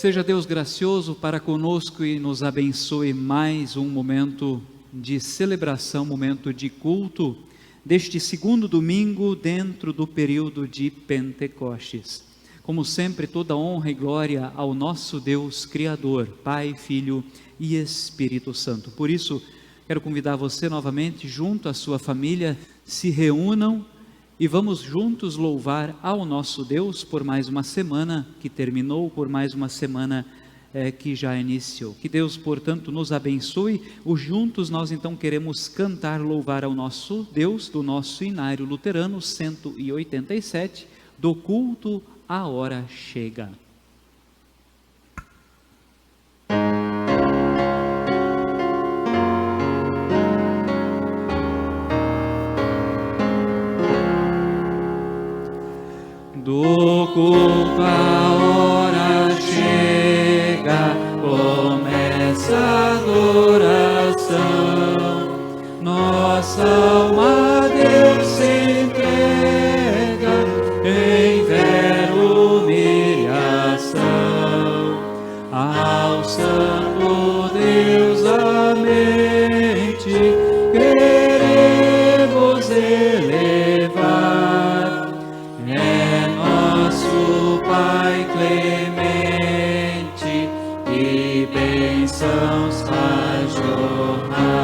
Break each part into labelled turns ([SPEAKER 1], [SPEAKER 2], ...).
[SPEAKER 1] Seja Deus gracioso para conosco e nos abençoe mais um momento de celebração, momento de culto, deste segundo domingo dentro do período de Pentecostes. Como sempre, toda honra e glória ao nosso Deus Criador, Pai, Filho e Espírito Santo. Por isso, quero convidar você novamente, junto à sua família, se reúnam e vamos juntos louvar ao nosso Deus por mais uma semana que terminou, por mais uma semana que já iniciou. Que Deus, portanto, nos abençoe. Juntos nós então queremos cantar, louvar ao nosso Deus, do nosso Inário Luterano 187, do culto A Hora Chega. Do culto a hora chega, começa a adoração, nossa alma a Deus se entrega em vero humilhação, ao Santo Deus a mente queremos elevar. Pai clemente, e bênçãos faz jorrar.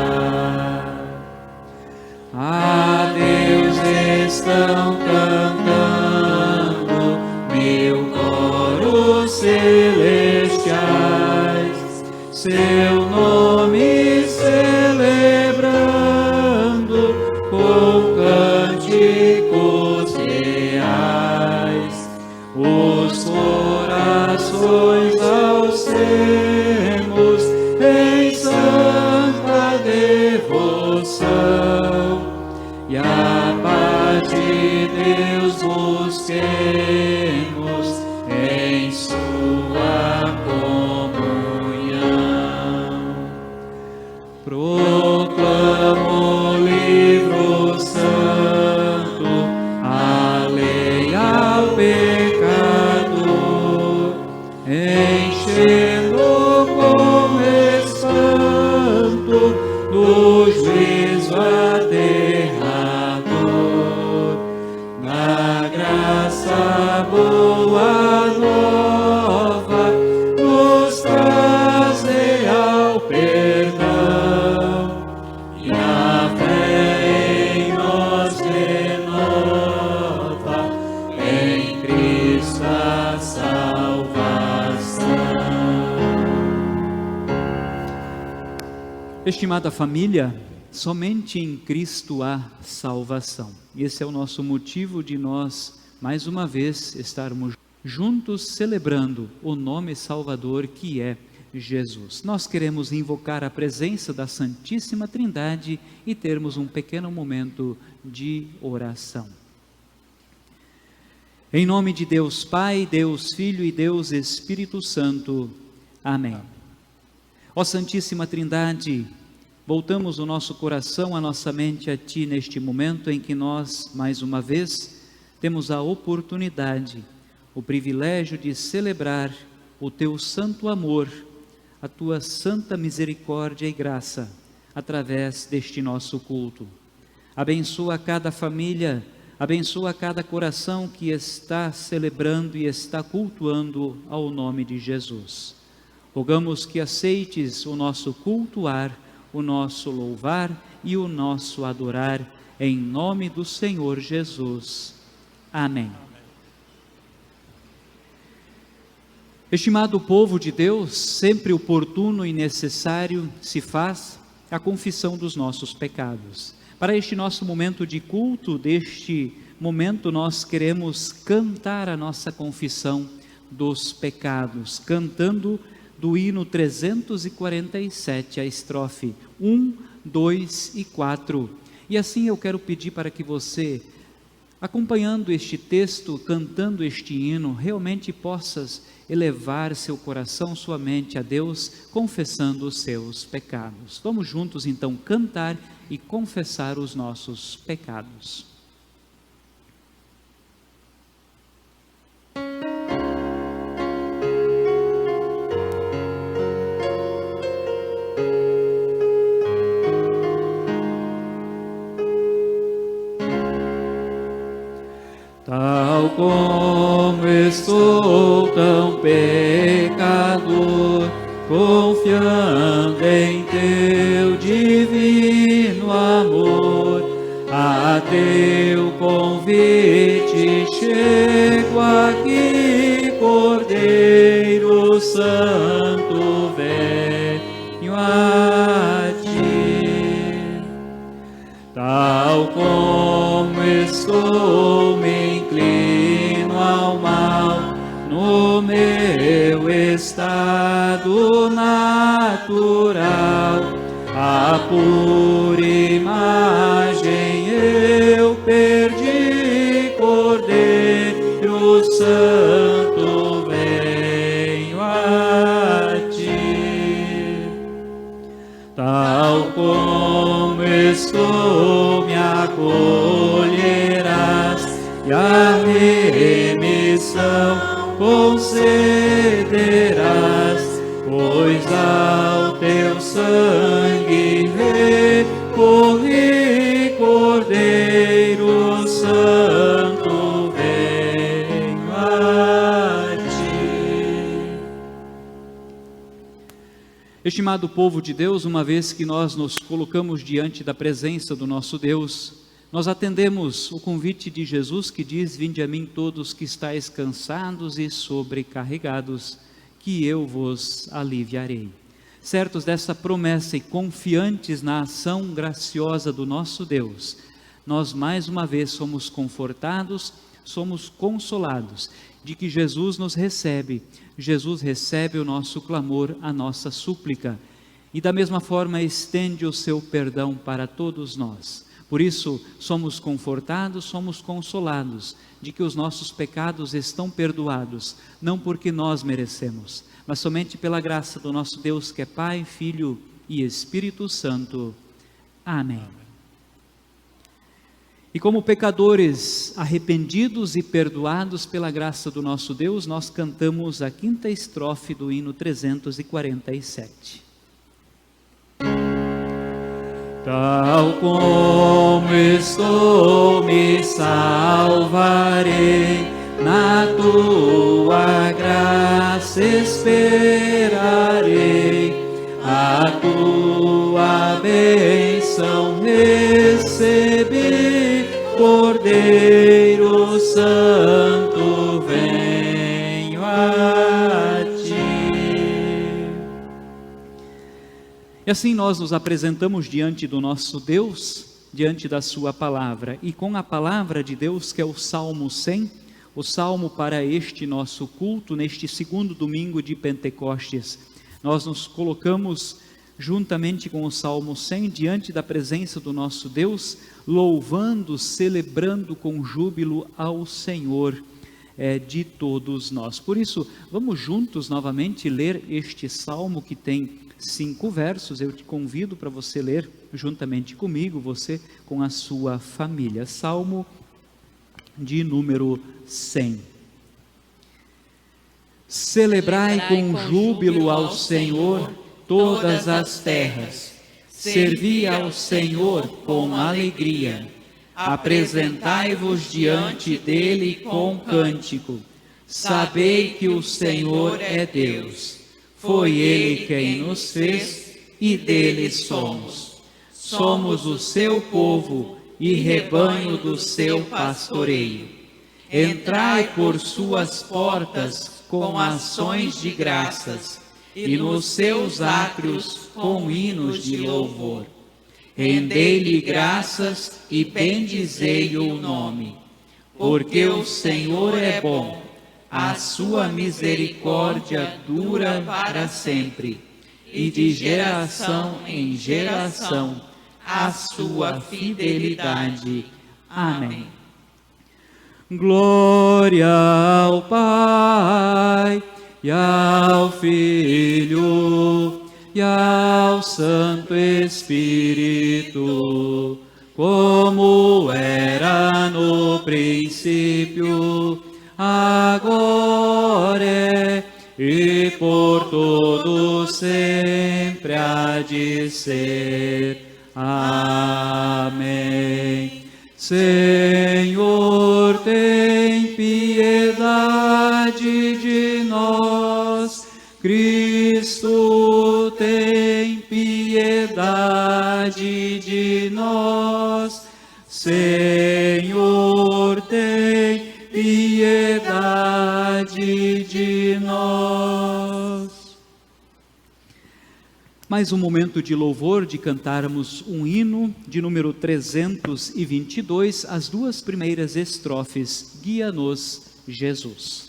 [SPEAKER 1] A Deus estão cantando mil coros celestiais, seu nome celebrando com cânticos reais. Os corações alcemos em santa devoção, e a paz de Deus busquemos em sua comunhão. Proclamo o livro santo, a lei ao enchendo com espanto do juízo aterrador, na graça boa nova nos traz real perdão, e a fé em nós renova, em Cristo a salvação. Estimada família, somente em Cristo há salvação. Esse é o nosso motivo de nós, mais uma vez, estarmos juntos celebrando o nome Salvador que é Jesus. Nós queremos invocar a presença da Santíssima Trindade e termos um pequeno momento de oração. Em nome de Deus Pai, Deus Filho e Deus Espírito Santo. Amém. Ó Santíssima Trindade, voltamos o nosso coração, a nossa mente a Ti neste momento em que nós, mais uma vez, temos a oportunidade, o privilégio de celebrar o Teu santo amor, a Tua santa misericórdia e graça, através deste nosso culto. Abençoa cada família, abençoa cada coração que está celebrando e está cultuando ao nome de Jesus. Rogamos que aceites o nosso cultuar, o nosso louvar e o nosso adorar, em nome do Senhor Jesus. Amém. Estimado povo de Deus, sempre oportuno e necessário se faz a confissão dos nossos pecados. Para este nosso momento de culto, deste momento nós queremos cantar a nossa confissão dos pecados, cantando do hino 347, a estrofe 1, 2 e 4. E assim eu quero pedir para que você, acompanhando este texto, cantando este hino, realmente possas elevar seu coração, sua mente a Deus, confessando os seus pecados. Vamos juntos então cantar e confessar os nossos pecados. estou tão pecador, confiando em teu divino amor, a teu convite chego aqui, Cordeiro Santo, venho a ti. Tal como estou, me inclino ao mal, no meu estado natural, a pura imagem eu perdi, Cordeiro Santo, venho a ti. Tal como estou, me acolherás, e a remissão concederás, pois ao teu sangue recorri, Cordeiro Santo, venho a ti. Estimado povo de Deus, uma vez que nós nos colocamos diante da presença do nosso Deus, nós atendemos o convite de Jesus que diz: vinde a mim todos que estáis cansados e sobrecarregados, que eu vos aliviarei. Certos dessa promessa e confiantes na ação graciosa do nosso Deus, nós mais uma vez somos confortados, somos consolados de que Jesus nos recebe. Jesus recebe o nosso clamor, a nossa súplica, e da mesma forma estende o seu perdão para todos nós. Por isso, somos confortados, somos consolados de que os nossos pecados estão perdoados, não porque nós merecemos, mas somente pela graça do nosso Deus, que é Pai, Filho e Espírito Santo. Amém. E como pecadores arrependidos e perdoados pela graça do nosso Deus, nós cantamos a quinta estrofe do hino 347. Tal como estou, me salvarei, na tua graça esperarei, a tua bênção recebi, Cordeiro Santo, venho a ti. E assim nós nos apresentamos diante do nosso Deus, diante da sua palavra, e com a palavra de Deus, que é o Salmo 100, o salmo para este nosso culto, neste segundo domingo de Pentecostes, nós nos colocamos juntamente com o Salmo 100 diante da presença do nosso Deus, louvando, celebrando com júbilo ao Senhor de todos nós. Por isso, vamos juntos novamente ler este salmo que tem 5 versos. Eu te convido para você ler juntamente comigo, você com a sua família. Salmo de número 100. Celebrai com júbilo ao Senhor todas as terras, servi ao Senhor com alegria, apresentai-vos diante dele com cântico, sabei que o Senhor é Deus, foi ele quem nos fez e dele somos. Somos o seu povo e rebanho do seu pastoreio. Entrai por suas portas com ações de graças, e nos seus átrios com hinos de louvor. Rendei-lhe graças e bendizei o nome, porque o Senhor é bom, a sua misericórdia dura para sempre, e de geração em geração a sua fidelidade. Amém. Glória ao Pai, e ao Filho, e ao Santo Espírito, como era no princípio, agora e por todo sempre há de ser. Amém. Senhor, tem piedade piedade de nós. Cristo, tem piedade de nós. Senhor, tem piedade de nós. Mais um momento de louvor, de cantarmos um hino de número 322, as duas primeiras estrofes. Guia-nos, Jesus.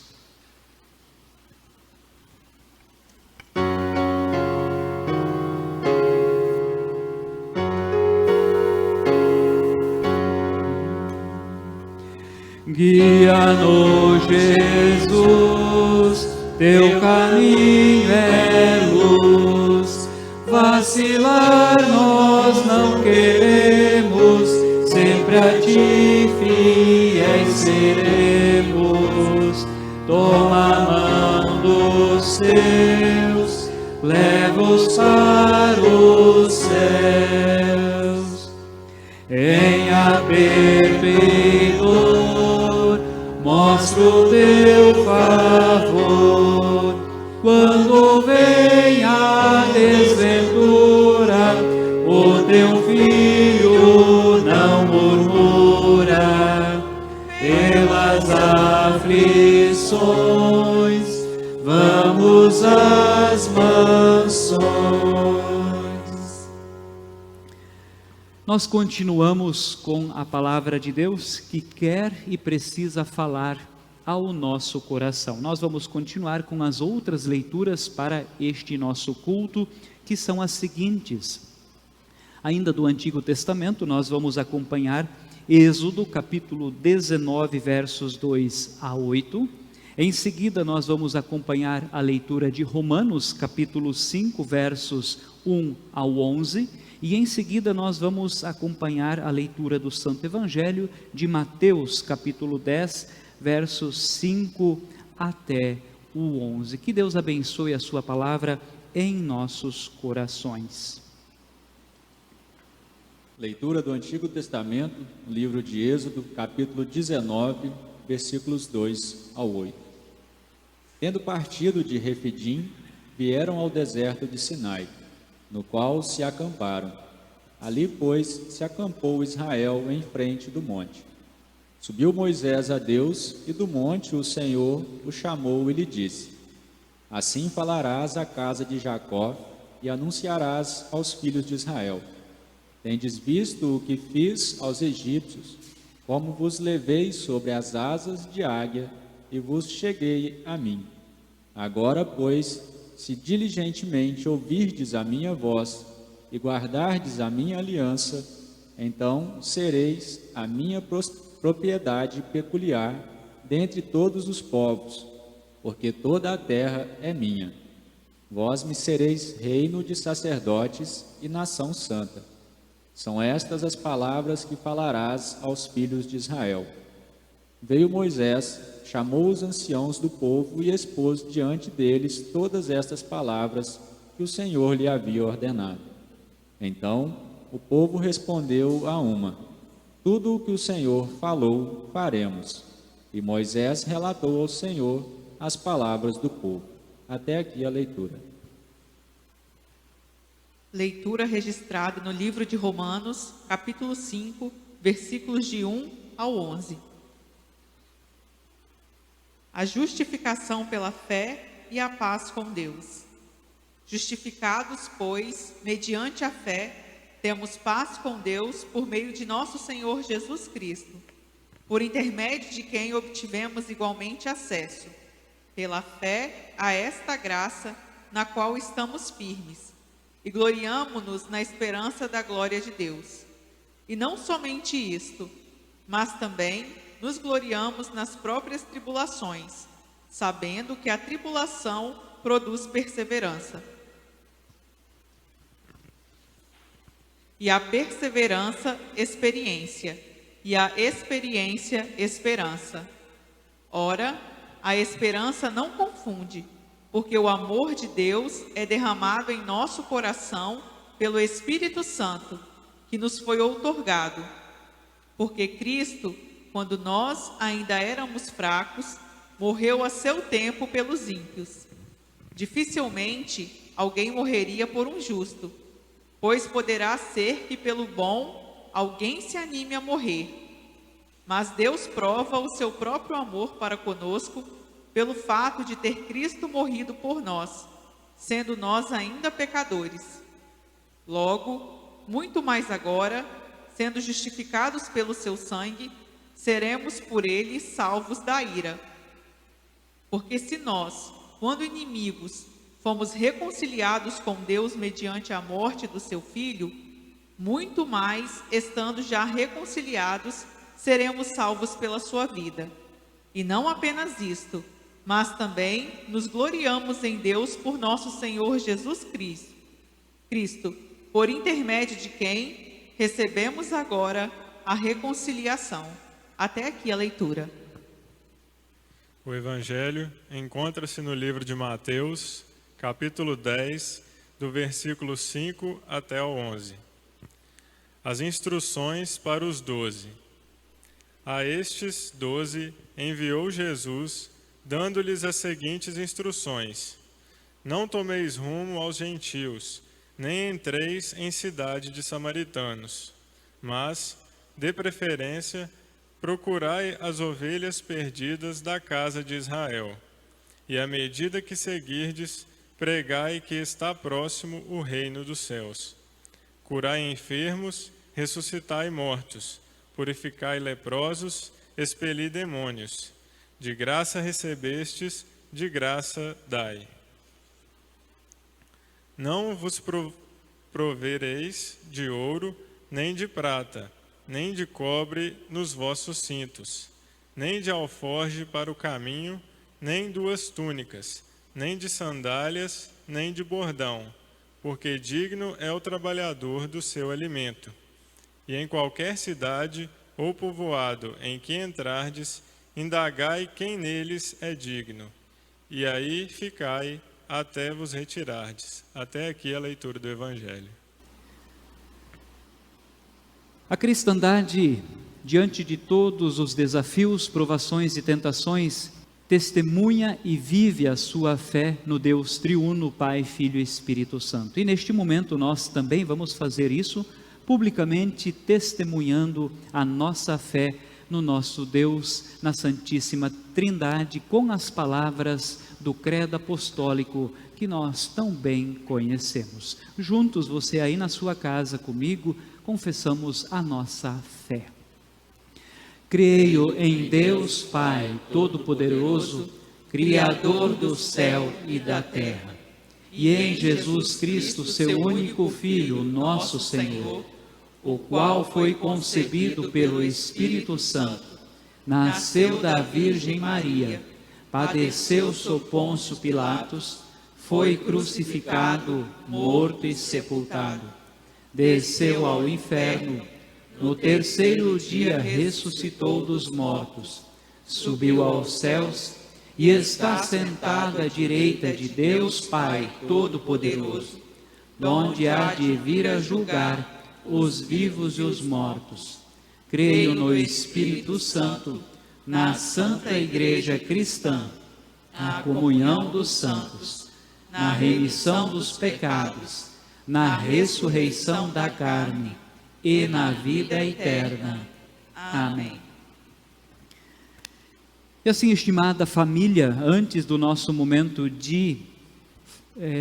[SPEAKER 1] Guia-nos, Jesus, teu caminho é luz. Vacilar nós não queremos, sempre a ti fiéis seremos. Toma a mão dos seus, leva-os para os céus. Em a perpetuidor, mostra o teu favor. Quando vem a desventura, o teu filho não murmura. Pelas aflições, vamos às mansões. Nós continuamos com a palavra de Deus que quer e precisa falar ao nosso coração. Nós vamos continuar com as outras leituras para este nosso culto, que são as seguintes. Ainda do Antigo Testamento, nós vamos acompanhar Êxodo, capítulo 19, versos 2 a 8. Em seguida, nós vamos acompanhar a leitura de Romanos, capítulo 5, versos 1 ao 11. E em seguida nós vamos acompanhar a leitura do Santo Evangelho de Mateus, capítulo 10, versos 5 até o 11. Que Deus abençoe a sua palavra em nossos corações.
[SPEAKER 2] Leitura do Antigo Testamento, livro de Êxodo, capítulo 19, versículos 2 ao 8. Tendo partido de Refidim, vieram ao deserto de Sinai, no qual se acamparam. Ali, pois, se acampou Israel em frente do monte. Subiu Moisés a Deus, e do monte o Senhor o chamou e lhe disse: Assim falarás à casa de Jacó, e anunciarás aos filhos de Israel: Tendes visto o que fiz aos egípcios, como vos levei sobre as asas de águia, e vos cheguei a mim. Agora, pois, se diligentemente ouvirdes a minha voz e guardardes a minha aliança, então sereis a minha propriedade peculiar dentre todos os povos, porque toda a terra é minha. Vós me sereis reino de sacerdotes e nação santa. São estas as palavras que falarás aos filhos de Israel. Veio Moisés, chamou os anciãos do povo e expôs diante deles todas estas palavras que o Senhor lhe havia ordenado. Então o povo respondeu a uma: Tudo o que o Senhor falou, faremos. E Moisés relatou ao Senhor as palavras do povo. Até aqui a leitura.
[SPEAKER 3] Leitura registrada no livro de Romanos, capítulo 5, versículos de 1 ao 11. A justificação pela fé e a paz com Deus. Justificados, pois, mediante a fé, temos paz com Deus por meio de nosso Senhor Jesus Cristo, por intermédio de quem obtivemos igualmente acesso, pela fé, a esta graça na qual estamos firmes, e gloriamo-nos na esperança da glória de Deus. E não somente isto, mas também nos gloriamos nas próprias tribulações, sabendo que a tribulação produz perseverança. E a perseverança, experiência. E a experiência, esperança. Ora, a esperança não confunde, porque o amor de Deus é derramado em nosso coração pelo Espírito Santo, que nos foi outorgado. Porque Cristo, quando nós ainda éramos fracos, morreu a seu tempo pelos ímpios. Dificilmente alguém morreria por um justo, pois poderá ser que pelo bom alguém se anime a morrer. Mas Deus prova o seu próprio amor para conosco pelo fato de ter Cristo morrido por nós, sendo nós ainda pecadores. Logo, muito mais agora, sendo justificados pelo seu sangue, seremos por ele salvos da ira. Porque se nós, quando inimigos, fomos reconciliados com Deus mediante a morte do seu Filho, muito mais, estando já reconciliados, seremos salvos pela sua vida. E não apenas isto, mas também nos gloriamos em Deus por nosso Senhor Jesus Cristo, por intermédio de quem recebemos agora a reconciliação. Até aqui a leitura.
[SPEAKER 4] O Evangelho encontra-se no livro de Mateus, capítulo 10, do versículo 5 até o 11. As instruções para os 12. A estes 12 enviou Jesus, dando-lhes as seguintes instruções: Não tomeis rumo aos gentios, nem entreis em cidade de samaritanos, mas, de preferência, procurai as ovelhas perdidas da casa de Israel. E à medida que seguirdes, pregai que está próximo o reino dos céus. Curai enfermos, ressuscitai mortos, purificai leprosos, expeli demônios. De graça recebestes, de graça dai. Não vos provereis de ouro, nem de prata, nem de cobre nos vossos cintos, nem de alforje para o caminho, nem 2 túnicas, nem de sandálias, nem de bordão, porque digno é o trabalhador do seu alimento. E em qualquer cidade ou povoado em que entrardes, indagai quem neles é digno, e aí ficai até vos retirardes. Até aqui a leitura do Evangelho.
[SPEAKER 1] A cristandade, diante de todos os desafios, provações e tentações, testemunha e vive a sua fé no Deus triuno, Pai, Filho e Espírito Santo. E neste momento nós também vamos fazer isso, publicamente testemunhando a nossa fé no nosso Deus, na Santíssima Trindade, com as palavras do credo apostólico que nós tão bem conhecemos. Juntos, você aí na sua casa comigo, confessamos a nossa fé. Creio em Deus Pai Todo-Poderoso, Criador do céu e da terra, e em Jesus Cristo, seu único Filho, nosso Senhor, o qual foi concebido pelo Espírito Santo, nasceu da Virgem Maria, padeceu sob Pôncio Pilatos, foi crucificado, morto e sepultado. Desceu ao inferno, no terceiro dia ressuscitou dos mortos, subiu aos céus e está sentado à direita de Deus Pai Todo-Poderoso, donde há de vir a julgar os vivos e os mortos. Creio no Espírito Santo, na Santa Igreja Cristã, na comunhão dos santos, na remissão dos pecados, na ressurreição da carne e na vida eterna. Amém. E assim, estimada família, antes do nosso momento de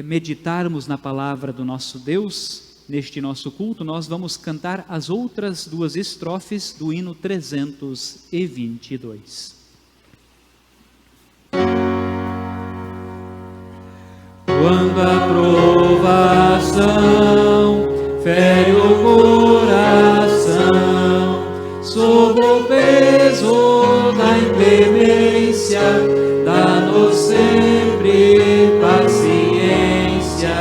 [SPEAKER 1] meditarmos na palavra do nosso Deus, neste nosso culto, nós vamos cantar as outras 2 estrofes do hino 322. Quando a provação fere o coração, sob o peso da inclemência, dá-nos sempre paciência,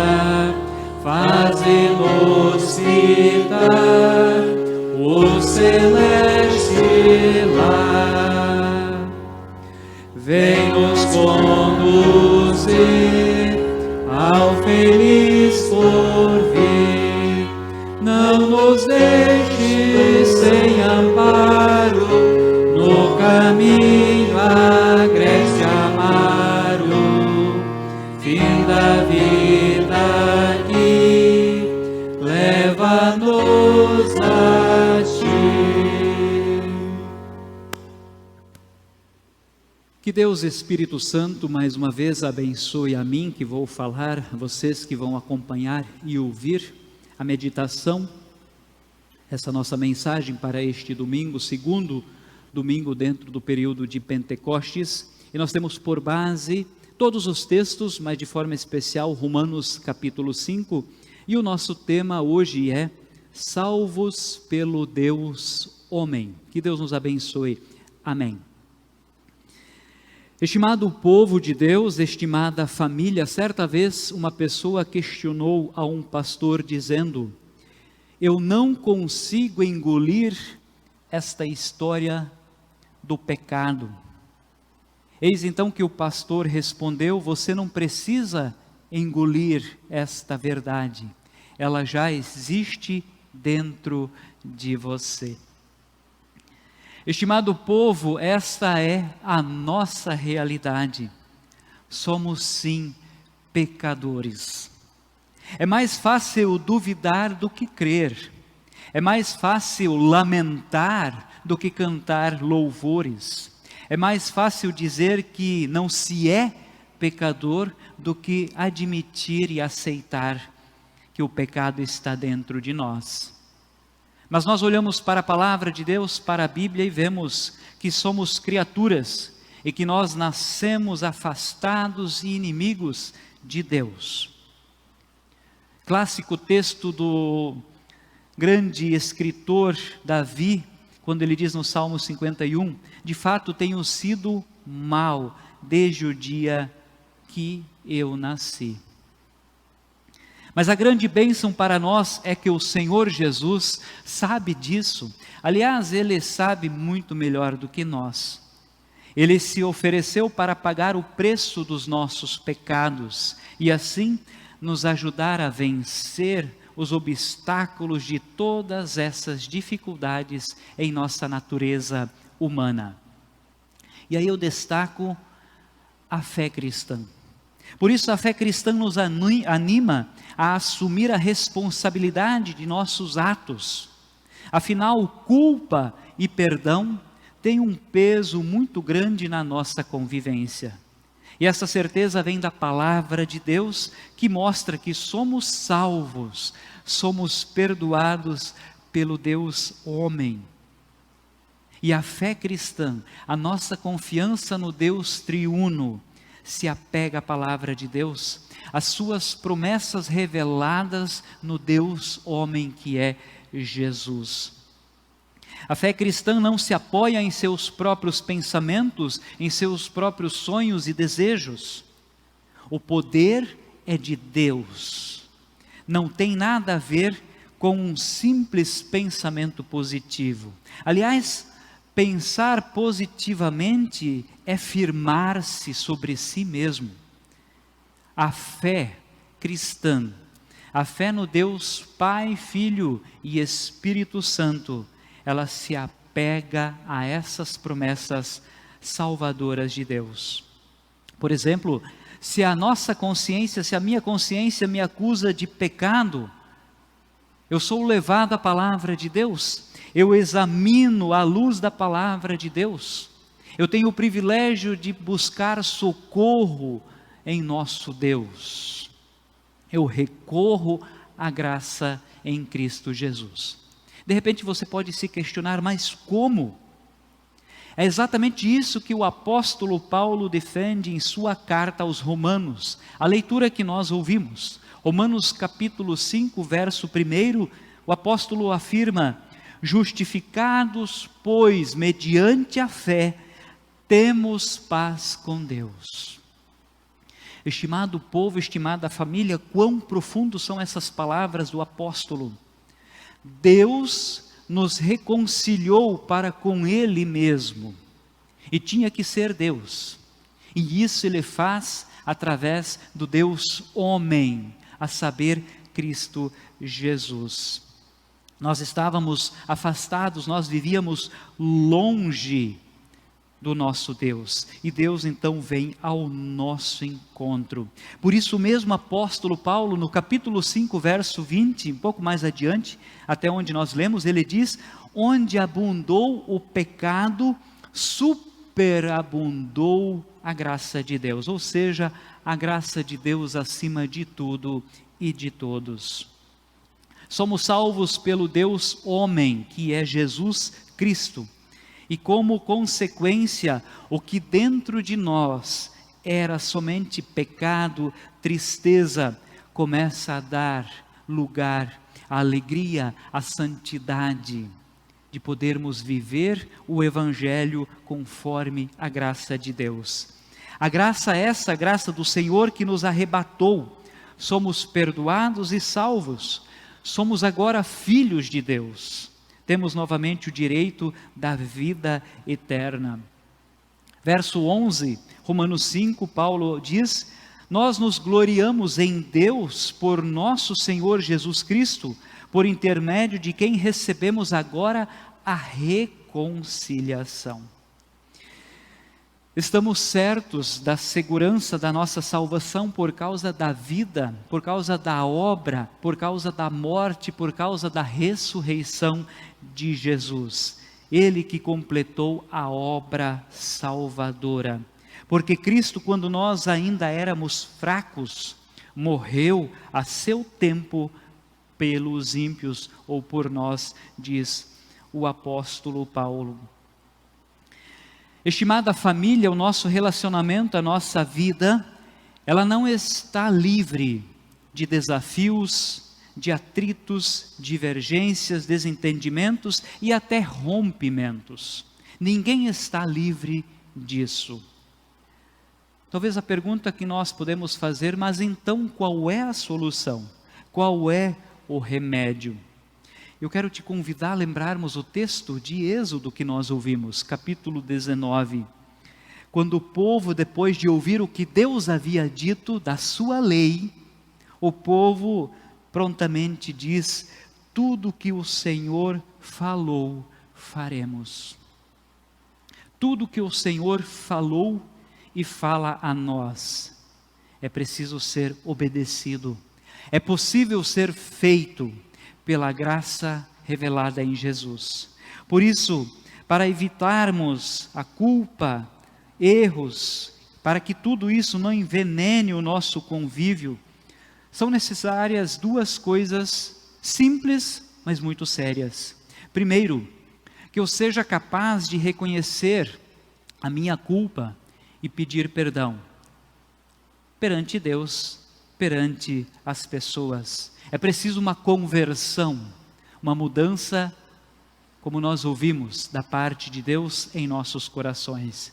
[SPEAKER 1] faze-nos fitar o celeste lar. Vem nos conduzir ao feliz porvir, não nos deixe sem amparo, no caminho agreste anos nasci. Que Deus Espírito Santo mais uma vez abençoe a mim que vou falar, vocês que vão acompanhar e ouvir a meditação, essa nossa mensagem para este domingo, segundo domingo dentro do período de Pentecostes, e nós temos por base todos os textos, mas de forma especial Romanos capítulo 5, e o nosso tema hoje é salvos pelo Deus homem. Que Deus nos abençoe. Amém. Estimado povo de Deus, estimada família, certa vez uma pessoa questionou a um pastor dizendo: eu não consigo engolir esta história do pecado. Eis então que o pastor respondeu: você não precisa engolir esta verdade, ela já existe dentro de você. Estimado povo, esta é a nossa realidade. Somos sim pecadores. É mais fácil duvidar do que crer. É mais fácil lamentar do que cantar louvores. É mais fácil dizer que não se é pecador do que admitir e aceitar que o pecado está dentro de nós. Mas nós olhamos para a palavra de Deus, para a Bíblia, e vemos que somos criaturas e que nós nascemos afastados e inimigos de Deus. Clássico texto do grande escritor Davi, quando ele diz no Salmo 51, de fato tenho sido mau desde o dia que eu nasci. Mas a grande bênção para nós é que o Senhor Jesus sabe disso. Aliás, Ele sabe muito melhor do que nós. Ele se ofereceu para pagar o preço dos nossos pecados e assim nos ajudar a vencer os obstáculos de todas essas dificuldades em nossa natureza humana. E aí eu destaco a fé cristã. Por isso a fé cristã nos anima a assumir a responsabilidade de nossos atos. Afinal, culpa e perdão têm um peso muito grande na nossa convivência. E essa certeza vem da palavra de Deus, que mostra que somos salvos, somos perdoados pelo Deus homem. E a fé cristã, a nossa confiança no Deus triuno, se apega à palavra de Deus, às suas promessas reveladas no Deus homem que é Jesus. A fé cristã não se apoia em seus próprios pensamentos, em seus próprios sonhos e desejos. O poder é de Deus. Não tem nada a ver com um simples pensamento positivo. Aliás, pensar positivamente é firmar-se sobre si mesmo. A fé cristã, a fé no Deus Pai, Filho e Espírito Santo, ela se apega a essas promessas salvadoras de Deus. Por exemplo, se a minha consciência me acusa de pecado, eu sou levado à palavra de Deus, eu examino à luz da palavra de Deus, eu tenho o privilégio de buscar socorro em nosso Deus, eu recorro à graça em Cristo Jesus. De repente você pode se questionar, mas como? É exatamente isso que o apóstolo Paulo defende em sua carta aos Romanos, a leitura que nós ouvimos. Romanos capítulo 5, verso 1, o apóstolo afirma: justificados, pois, mediante a fé, temos paz com Deus. Estimado povo, estimada família, quão profundo são essas palavras do apóstolo. Deus nos reconciliou para com Ele mesmo, e tinha que ser Deus, e isso Ele faz através do Deus homem, a saber, Cristo Jesus. Nós estávamos afastados, nós vivíamos longe do nosso Deus. E Deus então vem ao nosso encontro. Por isso mesmo, apóstolo Paulo, no capítulo 5, verso 20, um pouco mais adiante, até onde nós lemos, ele diz: onde abundou o pecado, superabundou a graça de Deus. Ou seja, a graça de Deus acima de tudo e de todos. Somos salvos pelo Deus homem, que é Jesus Cristo. E como consequência, o que dentro de nós era somente pecado, tristeza, começa a dar lugar à alegria, à santidade, de podermos viver o Evangelho conforme a graça de Deus. A graça é essa, a graça do Senhor que nos arrebatou. Somos perdoados e salvos. Somos agora filhos de Deus. Temos novamente o direito da vida eterna. Verso 11, Romanos 5, Paulo diz: nós nos gloriamos em Deus por nosso Senhor Jesus Cristo, por intermédio de quem recebemos agora a reconciliação. Estamos certos da segurança da nossa salvação por causa da vida, por causa da obra, por causa da morte, por causa da ressurreição de Jesus. Ele que completou a obra salvadora. Porque Cristo, quando nós ainda éramos fracos, morreu a seu tempo pelos ímpios, ou por nós, diz o apóstolo Paulo. Estimada família, o nosso relacionamento, a nossa vida, ela não está livre de desafios, de atritos, divergências, desentendimentos e até rompimentos. Ninguém está livre disso. Talvez a pergunta que nós podemos fazer: mas então qual é a solução? Qual é o remédio? Eu quero te convidar a lembrarmos o texto de Êxodo que nós ouvimos, capítulo 19. Quando o povo, depois de ouvir o que Deus havia dito da sua lei, o povo prontamente diz: tudo que o Senhor falou, faremos. Tudo que o Senhor falou e fala a nós, é preciso ser obedecido. É possível ser feito pela graça revelada em Jesus. Por isso, para evitarmos a culpa, erros, para que tudo isso não envenene o nosso convívio, são necessárias duas coisas simples, mas muito sérias. Primeiro, que eu seja capaz de reconhecer a minha culpa e pedir perdão perante Deus, perante as pessoas. É preciso uma conversão, uma mudança, como nós ouvimos, da parte de Deus em nossos corações.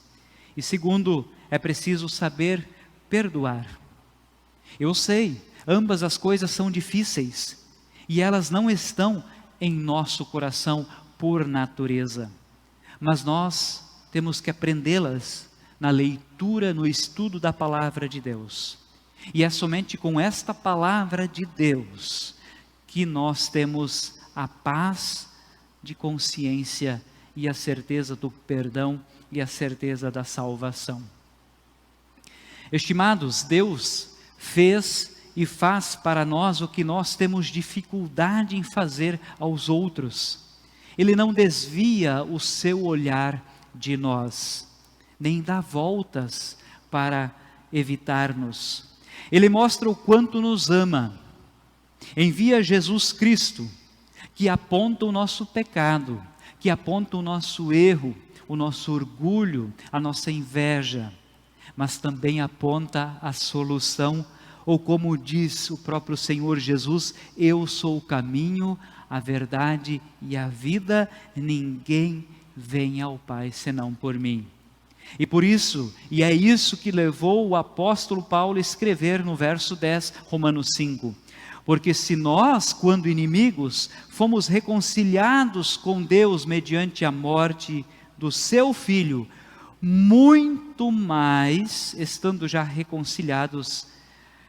[SPEAKER 1] E segundo, é preciso saber perdoar. Eu sei, ambas as coisas são difíceis, e elas não estão em nosso coração por natureza. Mas nós temos que aprendê-las na leitura, no estudo da palavra de Deus. E é somente com esta palavra de Deus que nós temos a paz de consciência e a certeza do perdão e a certeza da salvação. Estimados, Deus fez e faz para nós o que nós temos dificuldade em fazer aos outros. Ele não desvia o seu olhar de nós, nem dá voltas para evitar-nos. Ele mostra o quanto nos ama. Envia Jesus Cristo, que aponta o nosso pecado, que aponta o nosso erro, o nosso orgulho, a nossa inveja, mas também aponta a solução, ou como diz o próprio Senhor Jesus: eu sou o caminho, a verdade e a vida, ninguém vem ao Pai senão por mim. E por isso, e é isso que levou o apóstolo Paulo a escrever no verso 10, Romanos 5. Porque se nós, quando inimigos, fomos reconciliados com Deus mediante a morte do seu Filho, muito mais, estando já reconciliados,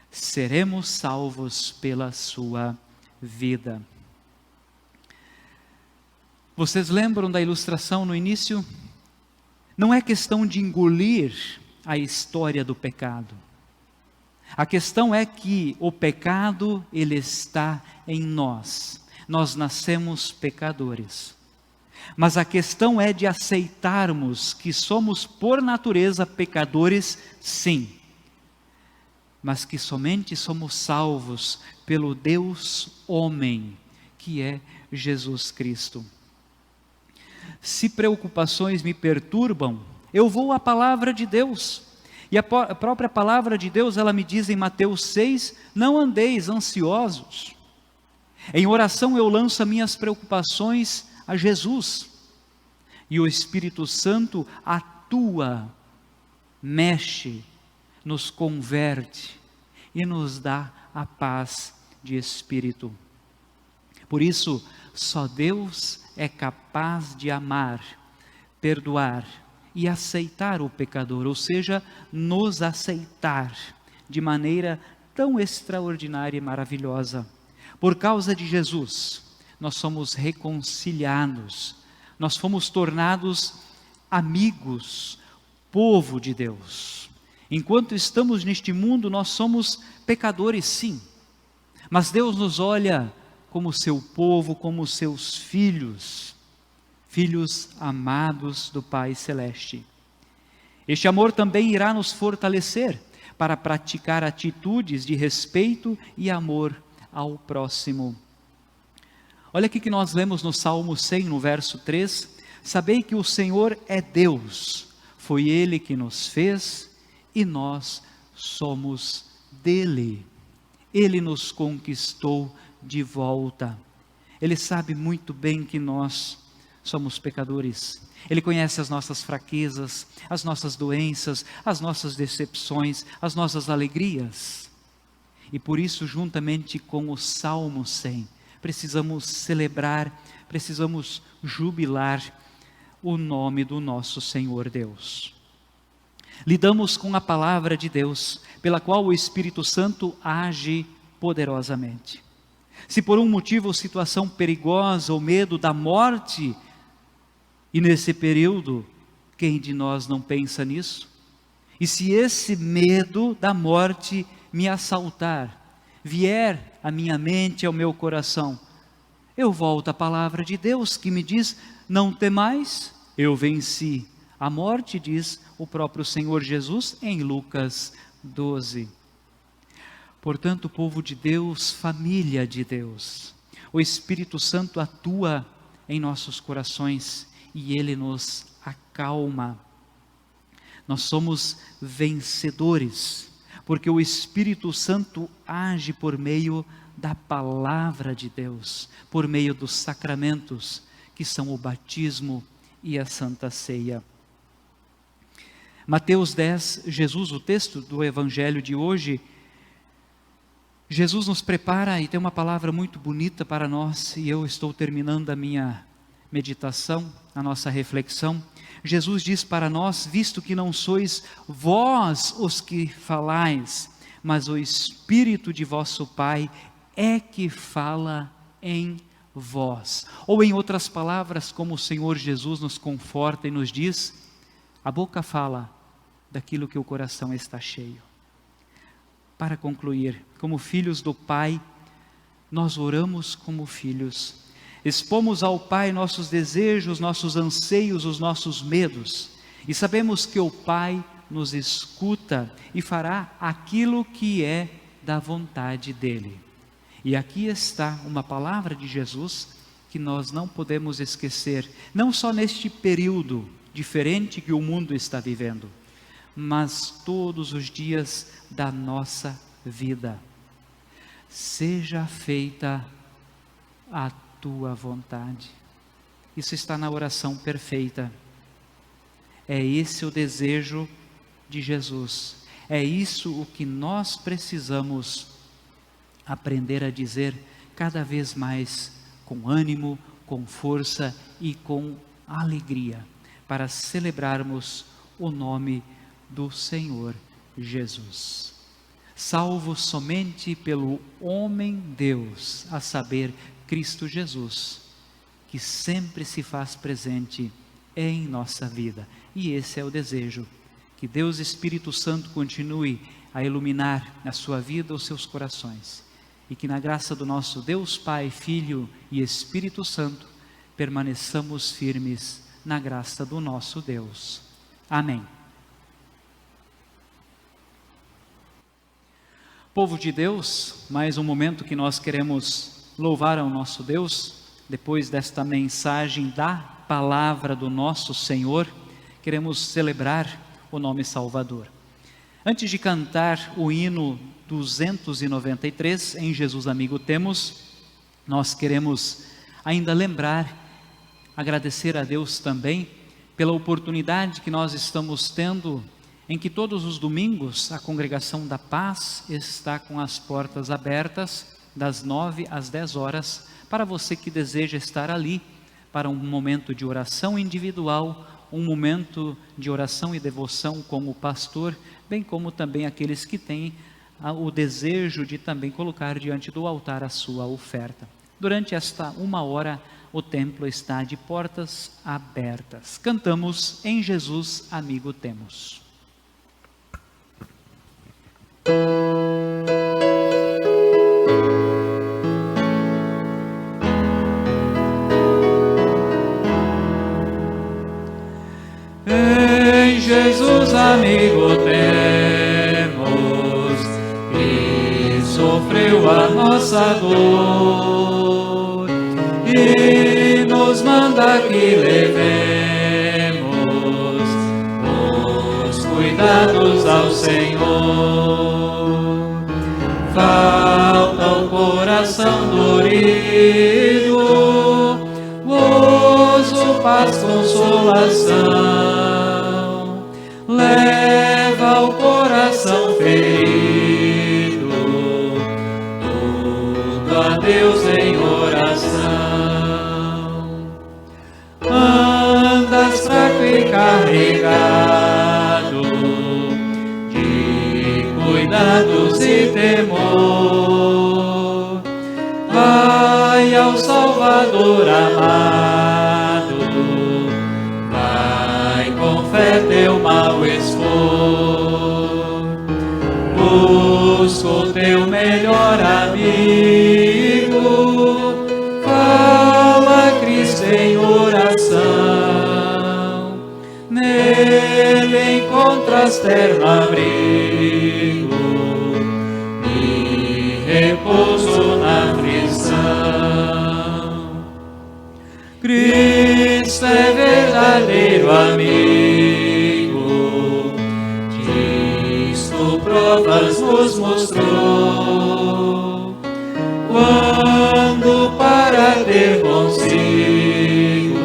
[SPEAKER 1] seremos salvos pela sua vida. Vocês lembram da ilustração no início? Não é questão de engolir a história do pecado. A questão é que o pecado, ele está em nós. Nós nascemos pecadores. Mas a questão é de aceitarmos que somos por natureza pecadores, sim. Mas que somente somos salvos pelo Deus homem, que é Jesus Cristo. Se preocupações me perturbam, eu vou à palavra de Deus. E a própria palavra de Deus, ela me diz em Mateus 6, não andeis ansiosos. Em oração eu lanço as minhas preocupações a Jesus. E o Espírito Santo atua, mexe, nos converte e nos dá a paz de espírito. Por isso, só Deus é capaz de amar, perdoar e aceitar o pecador, ou seja, nos aceitar de maneira tão extraordinária e maravilhosa. Por causa de Jesus, nós somos reconciliados, nós fomos tornados amigos, povo de Deus. Enquanto estamos neste mundo, nós somos pecadores, sim, mas Deus nos olha como seu povo, como seus filhos, filhos amados do Pai Celeste. Este amor também irá nos fortalecer para praticar atitudes de respeito e amor ao próximo. Olha aqui que nós lemos no Salmo 100, no verso 3, sabei que o Senhor é Deus, foi Ele que nos fez e nós somos dele. Ele nos conquistou de volta. Ele sabe muito bem que nós somos pecadores. Ele conhece as nossas fraquezas, as nossas doenças, as nossas decepções, as nossas alegrias. E por isso, juntamente com o Salmo 100, precisamos celebrar, precisamos jubilar o nome do nosso Senhor Deus. Lidamos com a palavra de Deus, pela qual o Espírito Santo age poderosamente. Se por um motivo ou situação perigosa ou medo da morte, e nesse período, quem de nós não pensa nisso? E se esse medo da morte me assaltar, vier à minha mente, ao meu coração, eu volto à palavra de Deus que me diz, não temais, eu venci a morte, diz o próprio Senhor Jesus em Lucas 12. Portanto, povo de Deus, família de Deus, o Espírito Santo atua em nossos corações e Ele nos acalma. Nós somos vencedores, porque o Espírito Santo age por meio da palavra de Deus, por meio dos sacramentos, que são o batismo e a Santa Ceia. Mateus 10, Jesus, o texto do Evangelho de hoje, Jesus nos prepara e tem uma palavra muito bonita para nós, e eu estou terminando a minha meditação, a nossa reflexão. Jesus diz para nós, visto que não sois vós os que falais, mas o Espírito de vosso Pai é que fala em vós. Ou em outras palavras, como o Senhor Jesus nos conforta e nos diz, a boca fala daquilo que o coração está cheio. Para concluir, como filhos do Pai, nós oramos como filhos. Expomos ao Pai nossos desejos, nossos anseios, os nossos medos. E sabemos que o Pai nos escuta e fará aquilo que é da vontade dEle. E aqui está uma palavra de Jesus que nós não podemos esquecer, não só neste período diferente que o mundo está vivendo, mas todos os dias da nossa vida. Seja feita a tua vontade. Isso está na oração perfeita. É esse o desejo de Jesus. É isso o que nós precisamos aprender a dizer cada vez mais com ânimo, com força e com alegria, para celebrarmos o nome do Senhor Jesus. Salvo somente pelo homem Deus, a saber, Cristo Jesus, que sempre se faz presente em nossa vida. E esse é o desejo, que Deus Espírito Santo continue a iluminar na sua vida os seus corações, e que na graça do nosso Deus Pai, Filho e Espírito Santo, permaneçamos firmes na graça do nosso Deus. Amém. Povo de Deus, mais um momento que nós queremos louvar ao nosso Deus, depois desta mensagem da palavra do nosso Senhor, queremos celebrar o nome Salvador. Antes de cantar o hino 293, em Jesus Amigo Temos, nós queremos ainda lembrar, agradecer a Deus também pela oportunidade que nós estamos tendo, em que todos os domingos a Congregação da Paz está com as portas abertas, das 9 às 10 horas, para você que deseja estar ali, para um momento de oração individual, um momento de oração e devoção com o pastor, bem como também aqueles que têm o desejo de também colocar diante do altar a sua oferta. Durante esta 1 hora, o templo está de portas abertas. Cantamos Em Jesus Amigo Temos. Em Jesus amigo temos, que sofreu a nossa dor, e nos manda que levemos os cuidados ao Senhor. Falta o coração dorido, gozo, paz, consolação. Leva o coração ferido, tudo a Deus em oração. Andas fraco e carregado de cuidados e temor, vai ao Salvador amado, vai com fé teu mal expor, busca o teu melhor amigo, fala a Cristo em oração, nele encontras terno abrigo e repouso na aflição. Cristo é verdadeiro amigo, disto provas nos mostrou, quando para ter consigo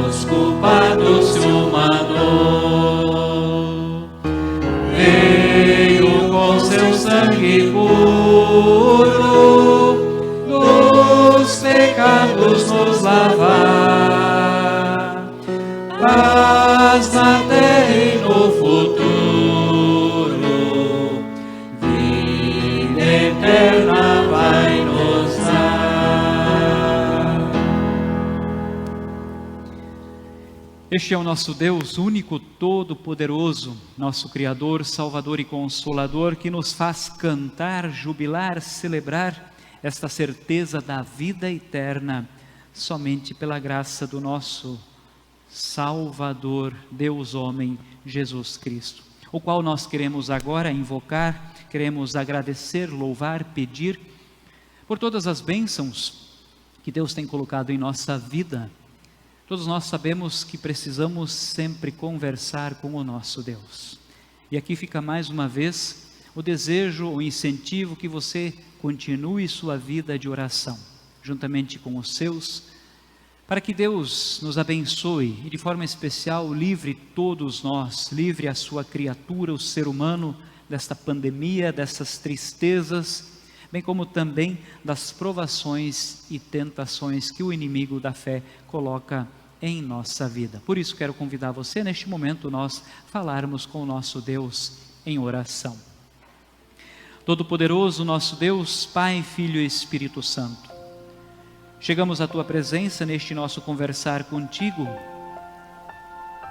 [SPEAKER 1] os culpados se humanou, veio com seu sangue puro dos pecados nos lavar, paz na terra e no futuro, vida eterna vai nos dar. Este é o nosso Deus único, todo-poderoso, nosso Criador, Salvador e Consolador, que nos faz cantar, jubilar, celebrar esta certeza da vida eterna, somente pela graça do nosso Salvador, Deus homem, Jesus Cristo, o qual nós queremos agora invocar, queremos agradecer, louvar, pedir por todas as bênçãos que Deus tem colocado em nossa vida. Todos nós sabemos que precisamos sempre conversar com o nosso Deus, e aqui fica mais uma vez o desejo, o incentivo que você continue sua vida de oração, juntamente com os seus, para que Deus nos abençoe e de forma especial livre todos nós, livre a sua criatura, o ser humano, desta pandemia, dessas tristezas, bem como também das provações e tentações que o inimigo da fé coloca em nossa vida. Por isso quero convidar você, neste momento, nós falarmos com o nosso Deus em oração. Todo-Poderoso, nosso Deus, Pai, Filho e Espírito Santo, chegamos à Tua presença neste nosso conversar contigo,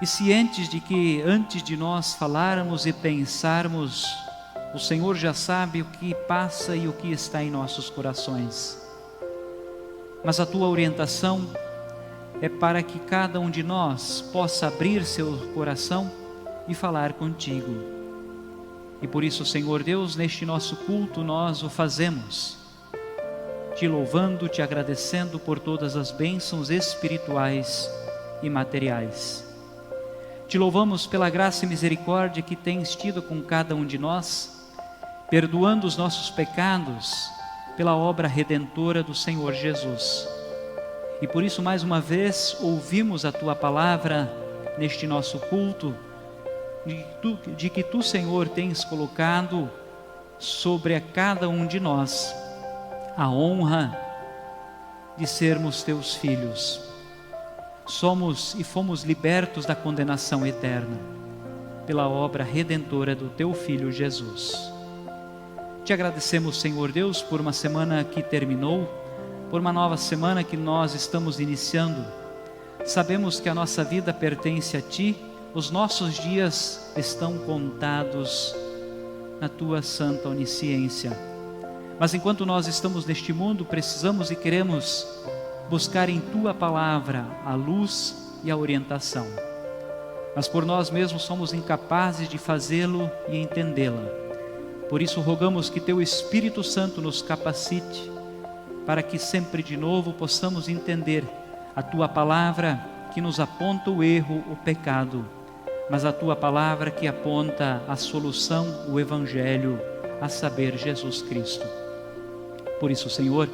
[SPEAKER 1] e cientes de que antes de nós falarmos e pensarmos, o Senhor já sabe o que passa e o que está em nossos corações. Mas a Tua orientação é para que cada um de nós possa abrir seu coração e falar contigo. E por isso, Senhor Deus, neste nosso culto nós o fazemos, te louvando, te agradecendo por todas as bênçãos espirituais e materiais. Te louvamos pela graça e misericórdia que tens tido com cada um de nós, perdoando os nossos pecados pela obra redentora do Senhor Jesus. E por isso, mais uma vez, ouvimos a Tua palavra neste nosso culto, de que Tu, Senhor, tens colocado sobre a cada um de nós a honra de sermos Teus filhos. Somos e fomos libertos da condenação eterna pela obra redentora do Teu Filho Jesus. Te agradecemos, Senhor Deus, por uma semana que terminou, por uma nova semana que nós estamos iniciando. Sabemos que a nossa vida pertence a Ti, os nossos dias estão contados na Tua santa onisciência. Mas enquanto nós estamos neste mundo, precisamos e queremos buscar em Tua palavra a luz e a orientação. Mas por nós mesmos somos incapazes de fazê-lo e entendê-la. Por isso rogamos que Teu Espírito Santo nos capacite, para que sempre de novo possamos entender a Tua palavra que nos aponta o erro, o pecado, mas a Tua palavra que aponta a solução, o Evangelho, a saber, Jesus Cristo. Por isso, Senhor,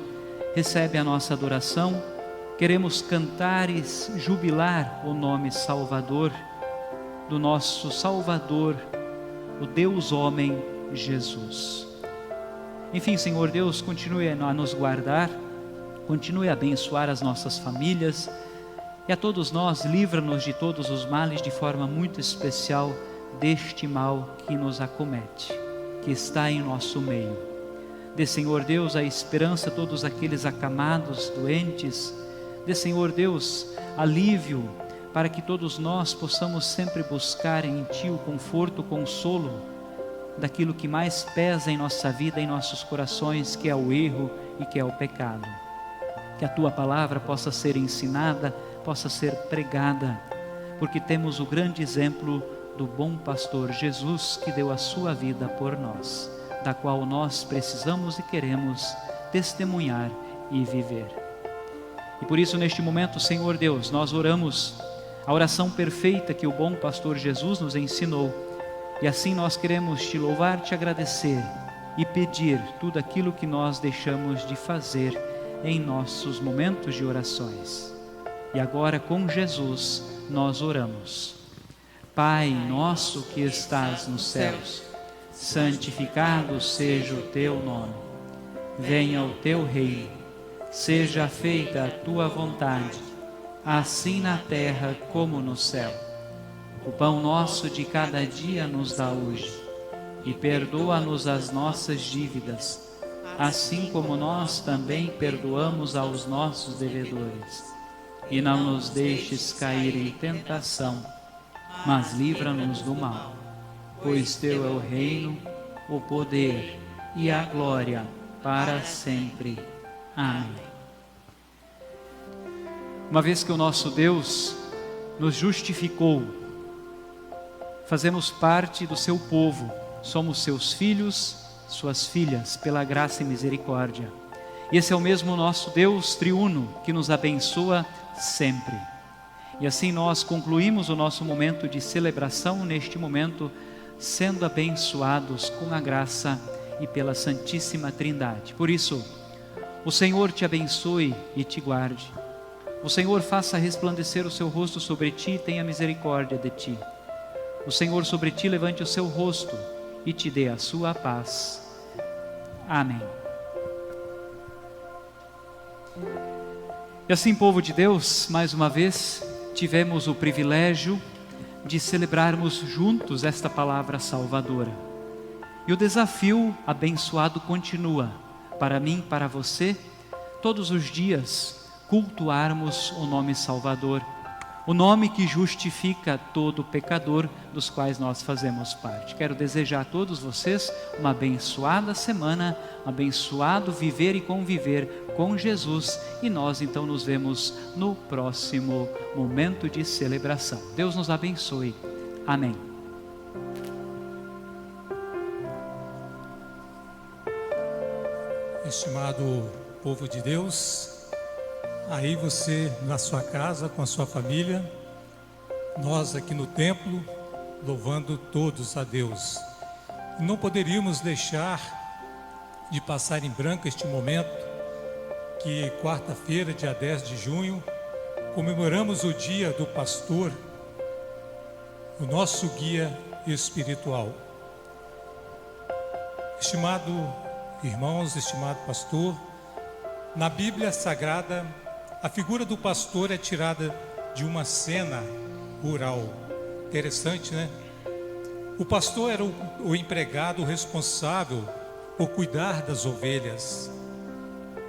[SPEAKER 1] recebe a nossa adoração. Queremos cantar e jubilar o nome Salvador do nosso Salvador, o Deus homem Jesus. Enfim, Senhor Deus, continue a nos guardar, continue a abençoar as nossas famílias, e a todos nós, livra-nos de todos os males, de forma muito especial deste mal que nos acomete, que está em nosso meio. Dê, Senhor Deus, a esperança a todos aqueles acamados, doentes. Dê, Senhor Deus, alívio, para que todos nós possamos sempre buscar em Ti o conforto, o consolo daquilo que mais pesa em nossa vida, em nossos corações, que é o erro e que é o pecado. Que a Tua palavra possa ser ensinada, possa ser pregada, porque temos o grande exemplo do bom pastor Jesus, que deu a sua vida por nós, da qual nós precisamos e queremos testemunhar e viver. E por isso, neste momento, Senhor Deus, nós oramos a oração perfeita que o bom pastor Jesus nos ensinou, e assim nós queremos Te louvar, Te agradecer e pedir tudo aquilo que nós deixamos de fazer em nossos momentos de orações. E agora, com Jesus, nós oramos. Pai nosso que estás nos céus, santificado seja o Teu nome. Venha o Teu reino. Seja feita a Tua vontade, assim na terra como no céu. O pão nosso de cada dia nos dá hoje, e perdoa-nos as nossas dívidas, assim como nós também perdoamos aos nossos devedores. E não nos deixes cair em tentação, mas livra-nos do mal. Pois Teu é o reino, o poder e a glória para sempre. Amém. Uma vez que o nosso Deus nos justificou, fazemos parte do Seu povo, somos Seus filhos, Suas filhas, pela graça e misericórdia. E esse é o mesmo nosso Deus triuno que nos abençoa sempre. E assim nós concluímos o nosso momento de celebração, neste momento, sendo abençoados com a graça e pela Santíssima Trindade. Por isso, o Senhor te abençoe e te guarde. O Senhor faça resplandecer o seu rosto sobre ti e tenha misericórdia de ti. O Senhor sobre ti levante o seu rosto e te dê a sua paz. Amém. E assim, povo de Deus, mais uma vez, tivemos o privilégio de celebrarmos juntos esta palavra salvadora. E o desafio abençoado continua para mim, para você, todos os dias, cultuarmos o nome Salvador, o nome que justifica todo pecador, dos quais nós fazemos parte. Quero desejar a todos vocês uma abençoada semana, um abençoado viver e conviver com Jesus, e nós então nos vemos no próximo momento de celebração. Deus nos abençoe. Amém.
[SPEAKER 5] Estimado povo de Deus, aí você na sua casa, com a sua família, nós aqui no templo, louvando todos a Deus. Não poderíamos deixar de passar em branco este momento, que quarta-feira, dia 10 de junho, comemoramos o dia do pastor, o nosso guia espiritual. Estimado irmãos, estimado pastor, na Bíblia Sagrada, a figura do pastor é tirada de uma cena rural. Interessante, né? O pastor era o empregado responsável por cuidar das ovelhas.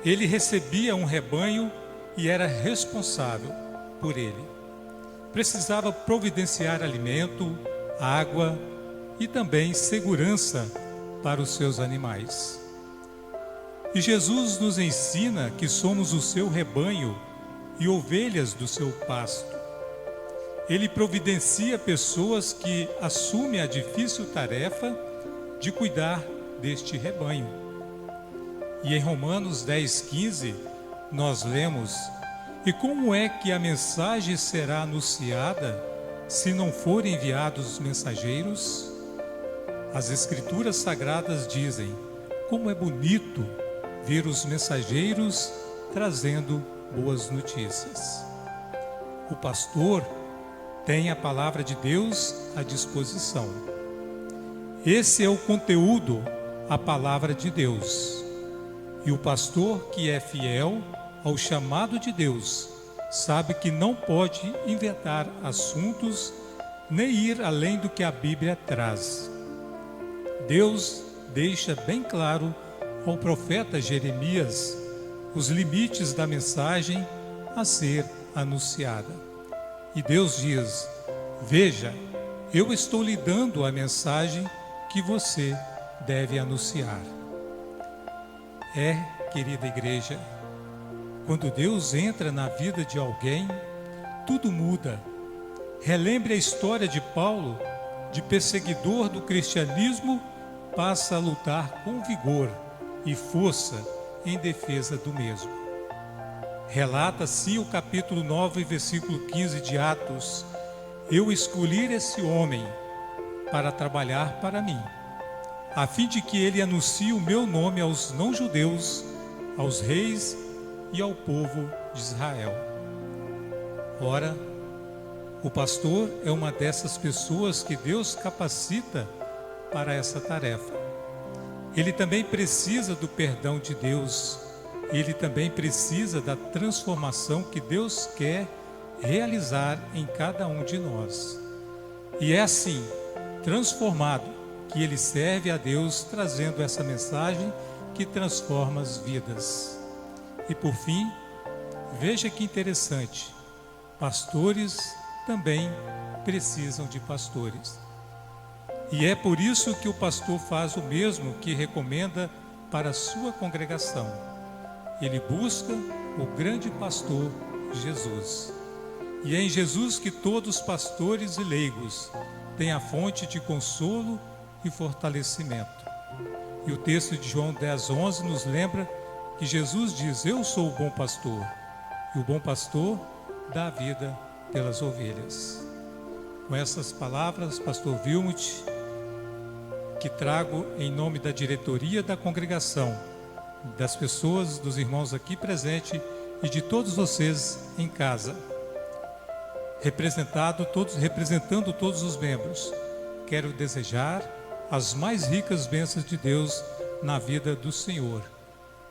[SPEAKER 5] Ele recebia um rebanho e era responsável por ele. Precisava providenciar alimento, água e também segurança para os seus animais. E Jesus nos ensina que somos o seu rebanho e ovelhas do seu pasto. Ele providencia pessoas que assumem a difícil tarefa de cuidar deste rebanho. E em Romanos 10:15 nós lemos: e como é que a mensagem será anunciada se não forem enviados mensageiros? As Escrituras Sagradas dizem: como é bonito ver os mensageiros trazendo boas notícias. O pastor tem a palavra de Deus à disposição. Esse é o conteúdo, a palavra de Deus. E o pastor que é fiel ao chamado de Deus, sabe que não pode inventar assuntos, nem ir além do que a Bíblia traz. Deus deixa bem claro ao profeta Jeremias os limites da mensagem a ser anunciada. E Deus diz: veja, eu estou lhe dando a mensagem que você deve anunciar. Querida igreja, quando Deus entra na vida de alguém, tudo muda. Relembre a história de Paulo, de perseguidor do cristianismo, passa a lutar com vigor e força em defesa do mesmo. Relata assim o capítulo 9, versículo 15 de Atos: eu escolhi esse homem para trabalhar para mim, a fim de que ele anuncie o meu nome aos não-judeus, aos reis e ao povo de Israel. Ora, o pastor é uma dessas pessoas que Deus capacita para essa tarefa. Ele também precisa do perdão de Deus. Ele também precisa da transformação que Deus quer realizar em cada um de nós. E é assim, transformado, que ele serve a Deus, trazendo essa mensagem que transforma as vidas. E por fim, veja que interessante, pastores também precisam de pastores. E é por isso que o pastor faz o mesmo que recomenda para a sua congregação. Ele busca o grande pastor Jesus. E é em Jesus que todos os pastores e leigos têm a fonte de consolo e fortalecimento. E o texto de João 10:11 nos lembra que Jesus diz: eu sou o bom pastor, e o bom pastor dá a vida pelas ovelhas. Com essas palavras, pastor Wilmut, que trago em nome da diretoria da congregação, das pessoas, dos irmãos aqui presentes e de todos vocês em casa, representando todos os membros, quero desejar as mais ricas bênçãos de Deus na vida do Senhor,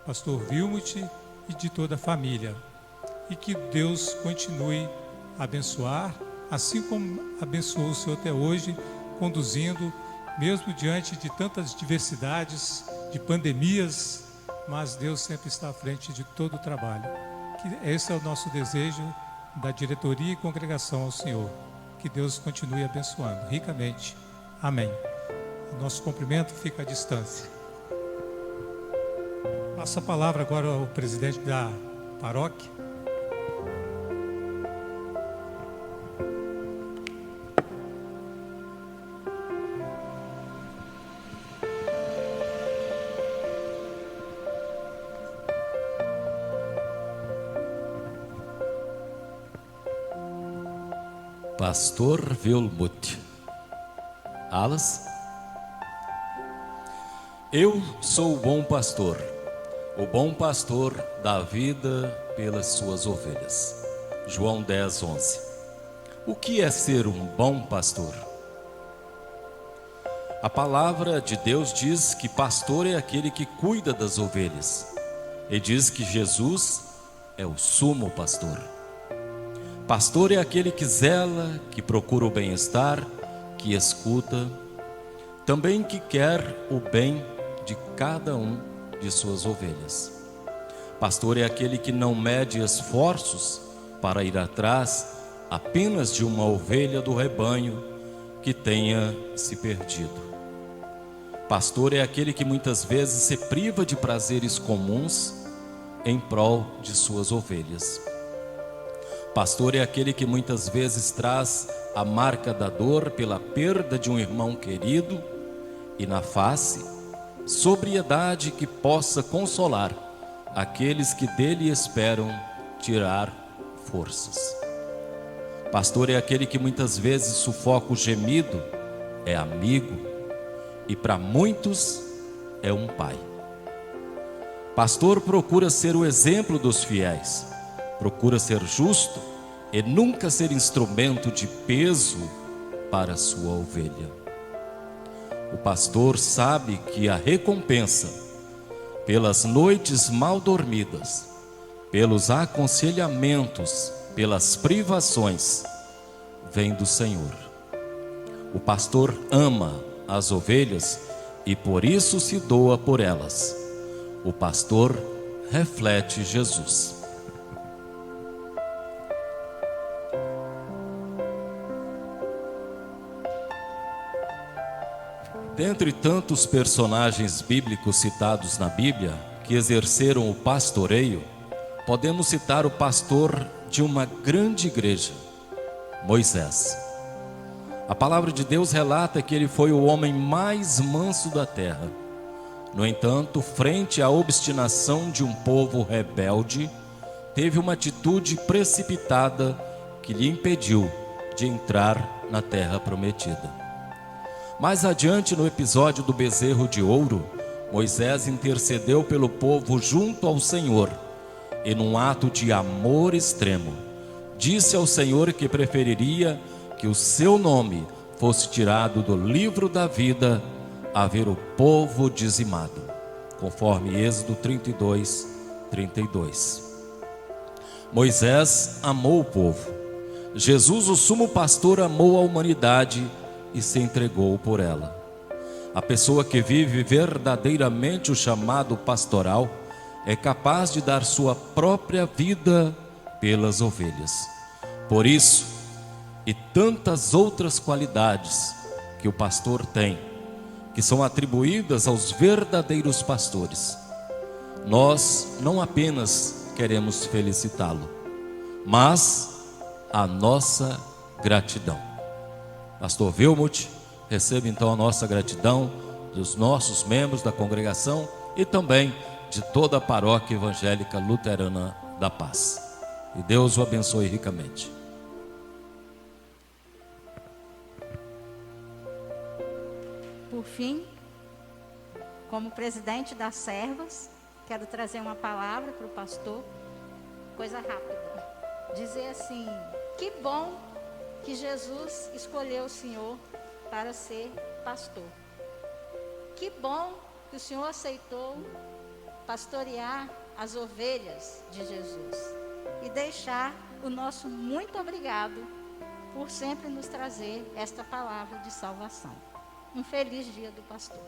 [SPEAKER 5] pastor Wilmut e de toda a família, e que Deus continue a abençoar, assim como abençoou o Senhor até hoje, conduzindo, mesmo diante de tantas diversidades, de pandemias, mas Deus sempre está à frente de todo o trabalho. que esse é o nosso desejo da diretoria e congregação ao Senhor. Que Deus continue abençoando ricamente. Amém. O nosso cumprimento fica à distância. Passo a palavra agora ao presidente da paróquia.
[SPEAKER 6] Pastor Wilmut. Alas? Eu sou o bom pastor. O bom pastor dá vida pelas suas ovelhas. João 10, 11. O que é ser um bom pastor? A palavra de Deus diz que pastor é aquele que cuida das ovelhas. E diz que Jesus é o sumo pastor. Pastor é aquele que zela, que procura o bem-estar, que escuta, também que quer o bem de cada um de suas ovelhas. Pastor é aquele que não mede esforços para ir atrás apenas de uma ovelha do rebanho que tenha se perdido. Pastor é aquele que muitas vezes se priva de prazeres comuns em prol de suas ovelhas. Pastor é aquele que muitas vezes traz a marca da dor pela perda de um irmão querido e na face, sobriedade que possa consolar aqueles que dele esperam tirar forças. Pastor é aquele que muitas vezes sufoca o gemido, é amigo e para muitos é um pai. Pastor procura ser o exemplo dos fiéis, procura ser justo e nunca ser instrumento de peso para a sua ovelha. O pastor sabe que a recompensa pelas noites mal dormidas, pelos aconselhamentos, pelas privações, vem do Senhor. O pastor ama as ovelhas e por isso se doa por elas. O pastor reflete Jesus. Dentre tantos personagens bíblicos citados na Bíblia que exerceram o pastoreio, podemos citar o pastor de uma grande igreja, Moisés. A palavra de Deus relata que ele foi o homem mais manso da terra. No entanto, frente à obstinação de um povo rebelde, teve uma atitude precipitada que lhe impediu de entrar na terra prometida. Mais adiante, no episódio do bezerro de ouro, Moisés intercedeu pelo povo junto ao Senhor e, num ato de amor extremo, disse ao Senhor que preferiria que o seu nome fosse tirado do livro da vida a ver o povo dizimado, conforme Êxodo 32, 32. Moisés amou o povo. Jesus, o sumo pastor, amou a humanidade e se entregou por ela. A pessoa que vive verdadeiramente o chamado pastoral é capaz de dar sua própria vida pelas ovelhas. Por isso, e tantas outras qualidades que o pastor tem, que são atribuídas aos verdadeiros pastores, nós não apenas queremos felicitá-lo, mas a nossa gratidão. Pastor Wilmut, receba então a nossa gratidão dos nossos membros da congregação e também de toda a paróquia evangélica luterana da Paz. E Deus o abençoe ricamente.
[SPEAKER 7] Por fim, como presidente das servas, quero trazer uma palavra para o pastor, coisa rápida. Dizer assim: que bom que Jesus escolheu o Senhor para ser pastor. Que bom que o Senhor aceitou pastorear as ovelhas de Jesus e deixar o nosso muito obrigado por sempre nos trazer esta palavra de salvação. Um feliz dia do pastor.